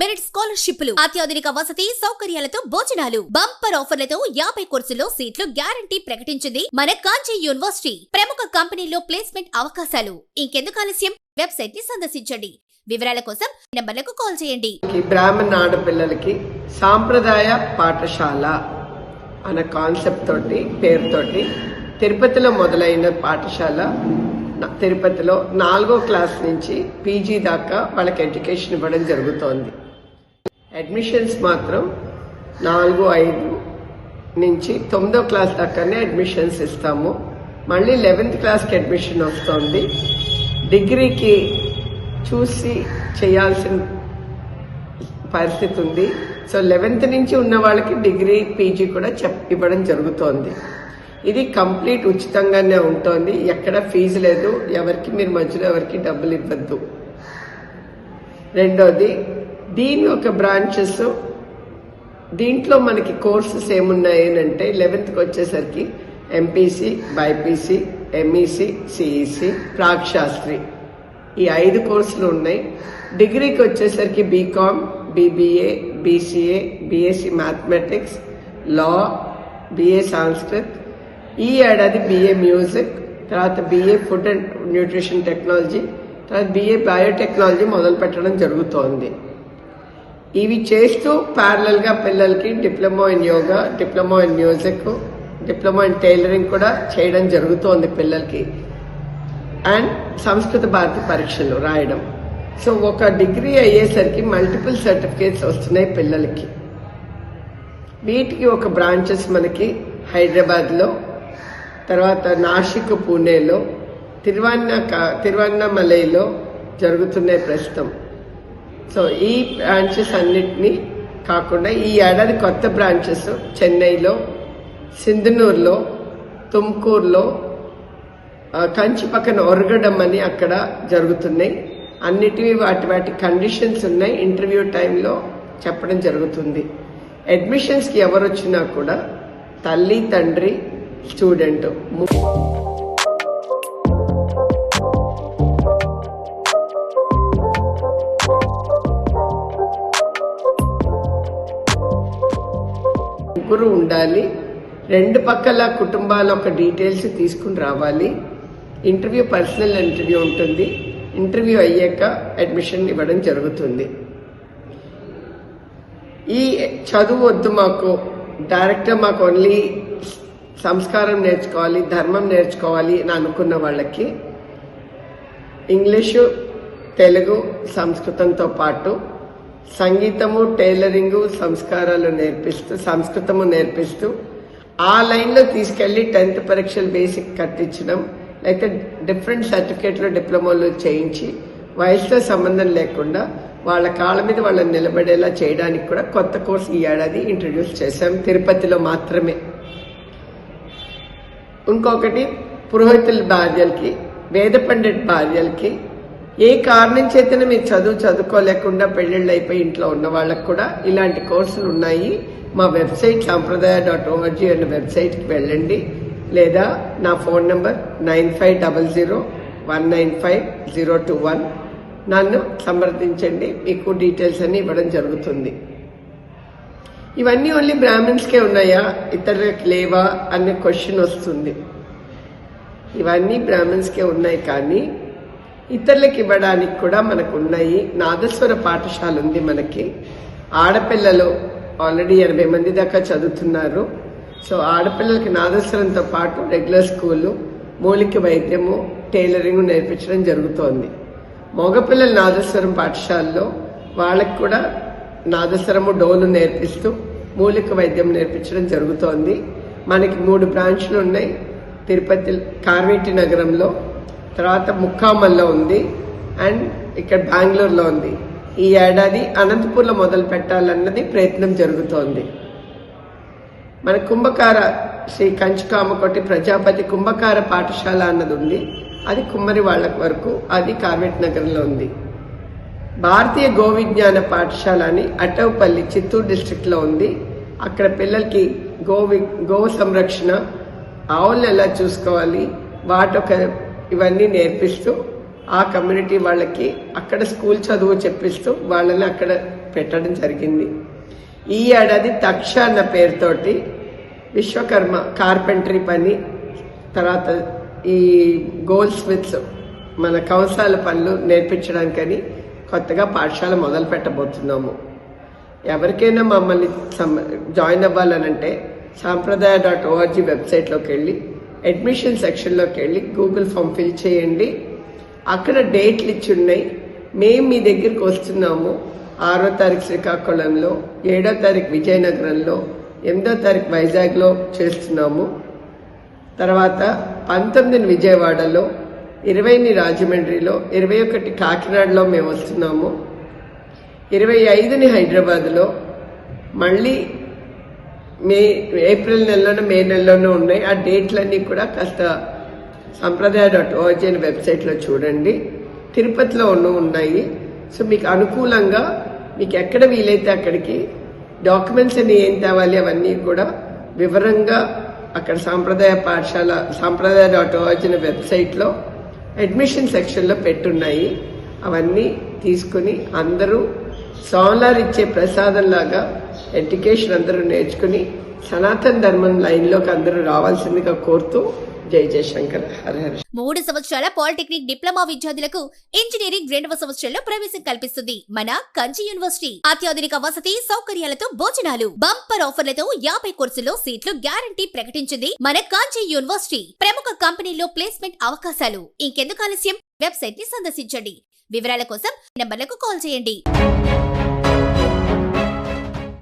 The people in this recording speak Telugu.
మెరిట్ స్కాలర్షిప్లు, అత్యాధునిక వసతి సౌకర్యాలతో భోజనాలు, బంపర్ ఆఫర్లతో 50 కోర్సుల్లో సీట్లు గ్యారంటీ ప్రకటించింది మన కాంచీ యూనివర్సిటీ. ప్రముఖ కంపెనీల్లో ప్లేస్మెంట్ అవకాశాలు. ఇంకెందుకు ఆలస్యం? వెబ్సైట్ ని సందర్శించండి. వివరాల కోసం నంబర్లకు కాల్ చేయండి. బ్రాహ్మణ ఆడపిల్లలకి సాంప్రదాయ పాఠశాల అనే కాన్సెప్ట్ తోటి పేరుతోటి తిరుపతిలో మొదలైన పాఠశాల తిరుపతిలో 4వ క్లాస్ నుంచి పీజీ దాకా వాళ్ళకి ఎడ్యుకేషన్ ఇవ్వడం జరుగుతోంది. అడ్మిషన్స్ మాత్రం 4, 5 నుంచి 9వ క్లాస్ దాకానే అడ్మిషన్స్ ఇస్తాము. మళ్ళీ 11th క్లాస్కి అడ్మిషన్ వస్తుంది. డిగ్రీకి చూసి చేయాల్సిన పరిస్థితి ఉంది. సో 11th నుంచి ఉన్న వాళ్ళకి డిగ్రీ పీజీ కూడా ఇవ్వడం జరుగుతోంది. ఇది కంప్లీట్ ఉచితంగానే ఉంటుంది. ఎక్కడ ఫీజు లేదు. ఎవరికి మీరు మధ్యలో ఎవరికి డబ్బులు ఇవ్వద్దు. రెండోది, దీని ఒక బ్రాంచెస్ దీంట్లో మనకి కోర్సెస్ ఏమున్నాయనంటే 11th వచ్చేసరికి ఎంపీసీ, బైపీసీ, ఎంఈసీ, సిఈసీ, ప్రాక్శాస్త్రి ఈ 5 కోర్సులు ఉన్నాయి. డిగ్రీకి వచ్చేసరికి BCom, BBA, BCA, BSc mathematics, law, BA Sanskrit, ఈ ఏడాది బిఏ మ్యూజిక్, తర్వాత BA food and nutrition technology, తర్వాత బిఏ బయోటెక్నాలజీ మొదలు పెట్టడం జరుగుతోంది. ఇవి చేస్తూ ప్యారలల్ గా పిల్లలకి diploma in yoga, diploma in music, diploma in tailoring కూడా చేయడం జరుగుతోంది పిల్లలకి. అండ్ సంస్కృత భారతి పరీక్షలు రాయడం. సో ఒక డిగ్రీ అయ్యేసరికి మల్టిపుల్ సర్టిఫికేట్స్ వస్తున్నాయి పిల్లలకి. వీటికి ఒక బ్రాంచెస్ మనకి హైదరాబాద్లో, తర్వాత నాసిక్, పూణేలో, తిరువన్నమలైలో జరుగుతున్నాయి ప్రస్తుతం. సో ఈ బ్రాంచెస్ అన్నిటినీ కాకుండా ఈ ఏడాది కొత్త బ్రాంచెస్ చెన్నైలో, సింధనూరులో, తుమ్కూరులో, కంచి పక్కన ఒరగడం అని అక్కడ జరుగుతున్నాయి. అన్నిటివి వాటి కండిషన్స్ ఉన్నాయి. ఇంటర్వ్యూ టైంలో చెప్పడం జరుగుతుంది. అడ్మిషన్స్కి ఎవరు వచ్చినా కూడా తల్లి, తండ్రి, స్టూడెంట్ ముగ్గురు ఉండాలి. 2 పక్కల కుటుంబాల ఒక డీటెయిల్స్ తీసుకుని రావాలి. ఇంటర్వ్యూ పర్సనల్ ఇంటర్వ్యూ ఉంటుంది. ఇంటర్వ్యూ అయ్యాక అడ్మిషన్ ఇవ్వడం జరుగుతుంది. ఈ చదువు వద్దు మాకు, డైరెక్ట్గా మాకు ఓన్లీ సంస్కారం నేర్చుకోవాలి, ధర్మం నేర్చుకోవాలి అని అనుకున్న వాళ్ళకి ఇంగ్లీషు, తెలుగు, సంస్కృతంతో పాటు సంగీతము, టైలరింగు, సంస్కృతము నేర్పిస్తూ ఆ లైన్లో తీసుకెళ్లి 10th పరీక్షలు బేసిక్ కట్టించడం, లేకపోతే డిఫరెంట్ సర్టిఫికేట్లు, డిప్లొమాలు చేయించి వయసుతో సంబంధం లేకుండా వాళ్ళ కాళ్ళ మీద వాళ్ళని నిలబడేలా చేయడానికి కూడా కొత్త కోర్సు ఈ ఏడాది ఇంట్రడ్యూస్ చేశాం, తిరుపతిలో మాత్రమే. ఇంకొకటి, పురోహితుల భార్యలకి, వేద పండిట్ భార్యలకి, ఏ కారణం చేతనే మీరు చదువుకోలేకుండా పెళ్లిళ్ళు అయిపోయి ఇంట్లో ఉన్న వాళ్ళకు కూడా ఇలాంటి కోర్సులు ఉన్నాయి. మా వెబ్సైట్ sampradaya.org అనే వెబ్సైట్కి వెళ్ళండి. లేదా నా ఫోన్ నంబర్ 9500195021 నన్ను సంప్రదించండి. మీకు డీటెయిల్స్ అన్ని ఇవ్వడం జరుగుతుంది. ఇవన్నీ ఓన్లీ బ్రాహ్మిన్స్కే ఉన్నాయా, ఇతరులకు లేవా అనే క్వశ్చన్ వస్తుంది. ఇవన్నీ బ్రాహ్మిన్స్కే ఉన్నాయి, కానీ ఇతరులకు ఇవ్వడానికి కూడా మనకు ఉన్నాయి. నాదస్వర పాఠశాల ఉంది మనకి. ఆడపిల్లలు ఆల్రెడీ 80 మంది దాకా చదువుతున్నారు. సో ఆడపిల్లలకి నాదస్వరంతో పాటు రెగ్యులర్ స్కూలు, మౌలిక వైద్యము, టైలరింగ్ నేర్పించడం జరుగుతోంది. మగపిల్లల నాదస్వరం పాఠశాలలో వాళ్ళకి కూడా నాదస్వరము, డోలు నేర్పిస్తూ మౌలిక వైద్యం నేర్పించడం జరుగుతోంది. మనకి 3 బ్రాంచ్లు ఉన్నాయి. తిరుపతి కార్వేటి నగరంలో, తర్వాత ముక్కామల్లో ఉంది, అండ్ ఇక్కడ బెంగళూరులో ఉంది. ఈ ఏడాది అనంతపూర్లో మొదలు పెట్టాలన్నది ప్రయత్నం జరుగుతోంది. మన కుంభకార శ్రీ కంచుకామకోటి ప్రజాపతి కుంభకార పాఠశాల అన్నది ఉంది. అది కుమ్మరి వాళ్ళ వరకు, అది కార్వేట్ నగరంలో ఉంది. భారతీయ గో విజ్ఞాన పాఠశాల అని అటవపల్లి, చిత్తూరు డిస్ట్రిక్ట్ లో ఉంది. అక్కడ పిల్లలకి గో సంరక్షణ, ఆవులను ఎలా చూసుకోవాలి, ఇవన్నీ నేర్పిస్తూ ఆ కమ్యూనిటీ వాళ్ళకి అక్కడ స్కూల్ చదువు చెప్పిస్తూ వాళ్ళని అక్కడ పెట్టడం జరిగింది. ఈ ఏడాది తక్ష అన్న పేరుతోటి విశ్వకర్మ కార్పెంటరీ పని, తర్వాత ఈ గోల్డ్ స్మిత్స్ మన కౌసాల పనులు నేర్పించడానికని కొత్తగా పాఠశాల మొదలు పెట్టబోతున్నాము. ఎవరికైనా మమ్మల్ని జాయిన్ అవ్వాలనంటే sampradaya.org వెబ్సైట్లోకి వెళ్ళి అడ్మిషన్ సెక్షన్లోకి వెళ్ళి గూగుల్ ఫామ్ ఫిల్ చేయండి. అక్కడ డేట్లు ఇచ్చి ఉన్నాయి. మేము మీ దగ్గరికి వస్తున్నాము. 6వ తారీఖు శ్రీకాకుళంలో, 7వ తారీఖు విజయనగరంలో, 8వ తారీఖు వైజాగ్లో చేస్తున్నాము. తర్వాత 19 విజయవాడలో, 20 రాజమండ్రిలో, 21 కాకినాడలో మేము వస్తున్నాము. 25 హైదరాబాద్లో, మళ్ళీ ఏప్రిల్ నెలలోనూ మే నెలలోనూ ఉన్నాయి. ఆ డేట్లన్నీ కూడా కాస్త sampradaya.org అనే వెబ్సైట్లో చూడండి. తిరుపతిలో ఉన్నాయి. సో మీకు అనుకూలంగా మీకు ఎక్కడ వీలైతే అక్కడికి డాక్యుమెంట్స్ అన్ని ఏం తేవాలి అవన్నీ కూడా వివరంగా అక్కడ సాంప్రదాయ పాఠశాల sampradaya.org అనే వెబ్సైట్లో అడ్మిషన్ సెక్షన్లో పెట్టున్నాయి. అవన్నీ తీసుకుని అందరూ సోలార్ ఇచ్చే ప్రసాదం లాగా ఎడ్యుకేషన్ అందరూ నేర్చుకుని సనాతన ధర్మం లైన్లోకి అందరూ రావాల్సిందిగా కోరుతూ జై జయశంకర్, హర హర. 3 సంవత్సరాల పాలిటెక్నిక్ డిప్లొమా విద్యార్థులకు ఇంజనీరింగ్ 2వ సంవత్సరంలో ప్రవేశం కల్పిస్తుంది మన కంచి యూనివర్సిటీ. అత్యాధునిక వసతి సౌకర్యాలతో భోజనాలు, బంపర్ ఆఫర్లతో 50 కోర్సుల్లో సీట్లు గ్యారంటీ ప్రకటించింది మన కాంచి యూనివర్సిటీ. ప్రముఖ కంపెనీల్లో ప్లేస్మెంట్ అవకాశాలు. ఇంకెందుకు ఆలస్యం, వెబ్సైట్ ని సందర్శించండి. వివరాల కోసం నంబర్లకు కాల్ చేయండి.